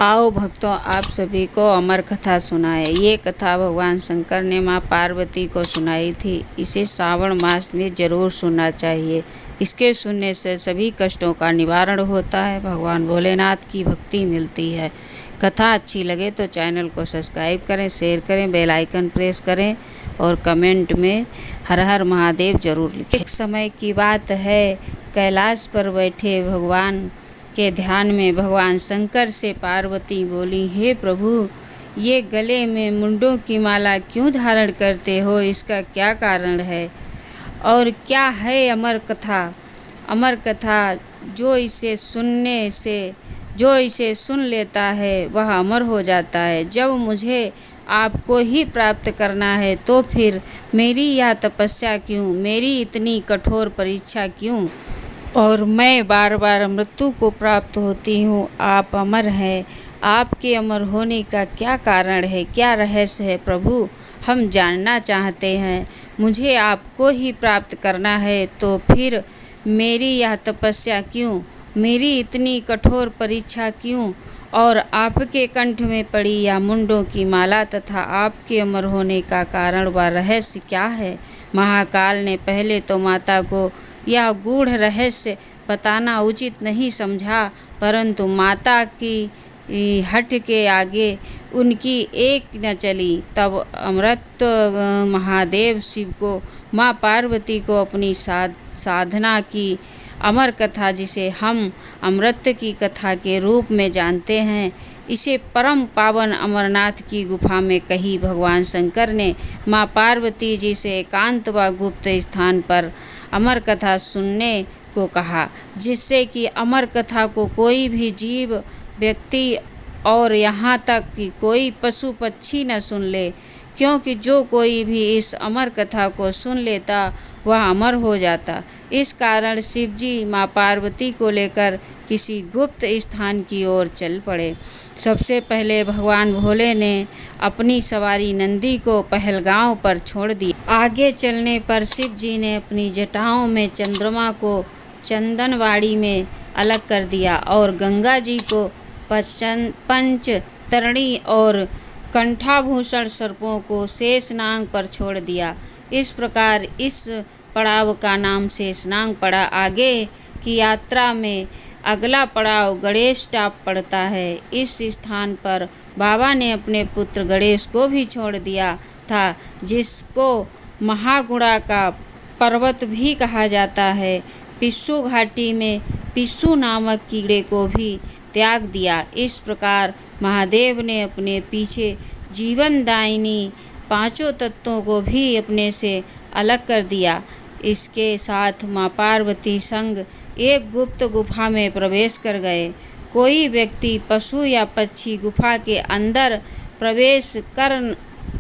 आओ भक्तों, आप सभी को अमर कथा सुनाए। ये कथा भगवान शंकर ने माँ पार्वती को सुनाई थी। इसे श्रावण मास में जरूर सुनना चाहिए। इसके सुनने से सभी कष्टों का निवारण होता है, भगवान भोलेनाथ की भक्ति मिलती है। कथा अच्छी लगे तो चैनल को सब्सक्राइब करें, शेयर करें, बेल आइकन प्रेस करें और कमेंट में हर हर महादेव जरूर लिखें। एक समय की बात है, कैलाश पर बैठे भगवान के ध्यान में भगवान शंकर से पार्वती बोली, हे प्रभु, ये गले में मुंडों की माला क्यों धारण करते हो? इसका क्या कारण है और क्या है अमर कथा? अमर कथा जो इसे सुन लेता है वह अमर हो जाता है। जब मुझे आपको ही प्राप्त करना है तो फिर मेरी यह तपस्या क्यों, मेरी इतनी कठोर परीक्षा क्यों? और मैं बार बार मृत्यु को प्राप्त होती हूँ। आप अमर हैं, आपके अमर होने का क्या कारण है, क्या रहस्य है प्रभु? हम जानना चाहते हैं। मुझे आपको ही प्राप्त करना है तो फिर मेरी यह तपस्या क्यों, मेरी इतनी कठोर परीक्षा क्यों? और आपके कंठ में पड़ी या मुंडों की माला तथा आपके अमर होने का कारण व रहस्य क्या है? महाकाल ने पहले तो माता को यह गूढ़ रहस्य बताना उचित नहीं समझा, परंतु माता की हट के आगे उनकी एक न चली। तब अमृत महादेव शिव को माँ पार्वती को अपनी साधना की अमर कथा, जिसे हम अमृत की कथा के रूप में जानते हैं, इसे परम पावन अमरनाथ की गुफा में कही। भगवान शंकर ने माँ पार्वती जी से एकांत व गुप्त स्थान पर अमर कथा सुनने को कहा, जिससे कि अमर कथा को कोई भी जीव, व्यक्ति और यहाँ तक कि कोई पशु पक्षी न सुन ले, क्योंकि जो कोई भी इस अमर कथा को सुन लेता वह अमर हो जाता। इस कारण शिवजी माँ पार्वती को लेकर किसी गुप्त स्थान की ओर चल पड़े। सबसे पहले भगवान भोले ने अपनी सवारी नंदी को पहलगांव पर छोड़ दिया। आगे चलने पर शिव जी ने अपनी जटाओं में चंद्रमा को चंदनवाड़ी में अलग कर दिया और गंगा जी को पंच तरणी और कंठाभूषण सर्पों को शेषनाग पर छोड़ दिया। इस प्रकार इस पड़ाव का नाम शेषनाग पड़ा। आगे की यात्रा में अगला पड़ाव गणेश टाप पड़ता है। इस स्थान पर बाबा ने अपने पुत्र गणेश को भी छोड़ दिया था, जिसको महागुणा का पर्वत भी कहा जाता है। पिस्सू घाटी में पिस्सू नामक कीड़े को भी त्याग दिया। इस प्रकार महादेव ने अपने पीछे जीवनदायिनी पांचों तत्वों को भी अपने से अलग कर दिया। इसके साथ माँ पार्वती संग एक गुप्त गुफा में प्रवेश कर गए। कोई व्यक्ति, पशु या पक्षी गुफा के अंदर प्रवेश कर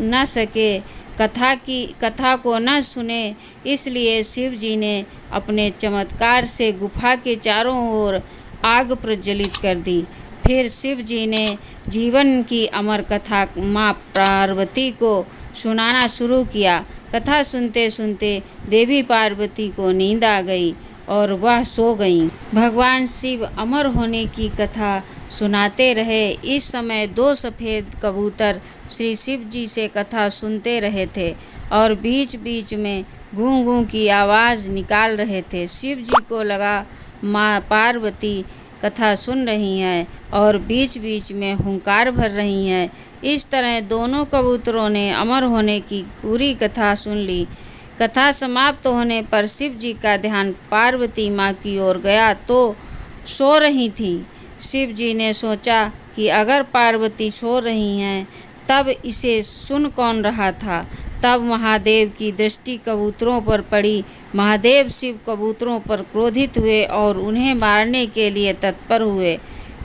न सके, कथा को न सुने, इसलिए शिव जी ने अपने चमत्कार से गुफा के चारों ओर आग प्रज्वलित कर दी। फिर शिव जी ने जीवन की अमर कथा माँ पार्वती को सुनाना शुरू किया। कथा सुनते सुनते देवी पार्वती को नींद आ गई और वह सो गईं। भगवान शिव अमर होने की कथा सुनाते रहे। इस समय दो सफ़ेद कबूतर श्री शिव जी से कथा सुनते रहे थे और बीच बीच में गूं गूं की आवाज़ निकाल रहे थे। शिव जी को लगा माँ पार्वती कथा सुन रही हैं और बीच बीच में हुंकार भर रही हैं। इस तरह दोनों कबूतरों ने अमर होने की पूरी कथा सुन ली। कथा समाप्त होने पर शिव जी का ध्यान पार्वती माँ की ओर गया तो सो रही थी। शिव जी ने सोचा कि अगर पार्वती सो रही हैं तब इसे सुन कौन रहा था। तब महादेव की दृष्टि कबूतरों पर पड़ी। महादेव शिव कबूतरों पर क्रोधित हुए और उन्हें मारने के लिए तत्पर हुए।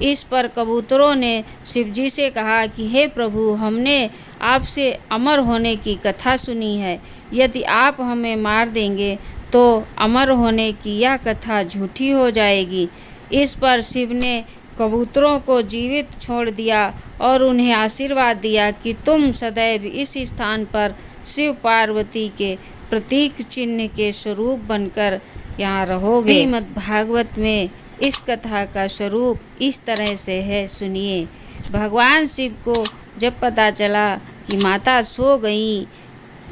इस पर कबूतरों ने शिवजी से कहा कि हे प्रभु, हमने आपसे अमर होने की कथा सुनी है। यदि आप हमें मार देंगे तो अमर होने की यह कथा झूठी हो जाएगी। इस पर शिव ने कबूतरों को जीवित छोड़ दिया और उन्हें आशीर्वाद दिया कि तुम सदैव इस स्थान पर शिव पार्वती के प्रतीक चिन्ह के स्वरूप बनकर यहाँ रहोगे। श्रीमद् भागवत में इस कथा का स्वरूप इस तरह से है, सुनिए। भगवान शिव को जब पता चला कि माता सो गई,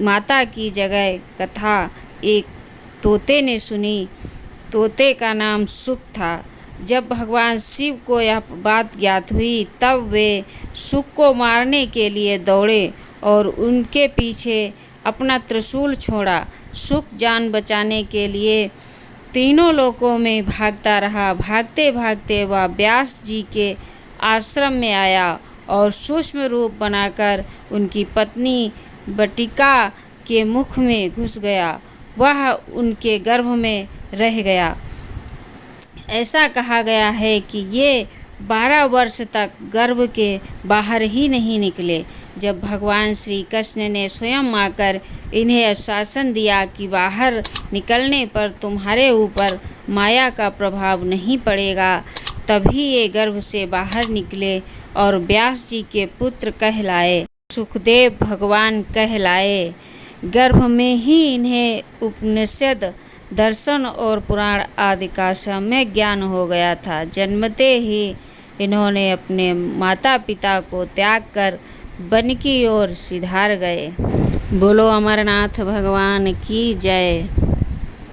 माता की जगह कथा एक तोते ने सुनी। तोते का नाम सुक था। जब भगवान शिव को यह बात ज्ञात हुई तब वे सुक को मारने के लिए दौड़े और उनके पीछे अपना त्रिशूल छोड़ा। सुक जान बचाने के लिए तीनों लोकों में भागता रहा। भागते भागते वह व्यास जी के आश्रम में आया और सूक्ष्म रूप बनाकर उनकी पत्नी बटिका के मुख में घुस गया। वह उनके गर्भ में रह गया। ऐसा कहा गया है कि ये 12 वर्ष तक गर्भ के बाहर ही नहीं निकले। जब भगवान श्री कृष्ण ने स्वयं आकर इन्हें आश्वासन दिया कि बाहर निकलने पर तुम्हारे ऊपर माया का प्रभाव नहीं पड़ेगा, तभी ये गर्भ से बाहर निकले और व्यास जी के पुत्र कहलाए, सुखदेव भगवान कहलाए। गर्भ में ही इन्हें उपनिषद, दर्शन और पुराण आदि का सम्यक ज्ञान हो गया था। जन्मते ही इन्होंने अपने माता पिता को त्याग कर वन की ओर सिधार गए। बोलो अमरनाथ भगवान की जय।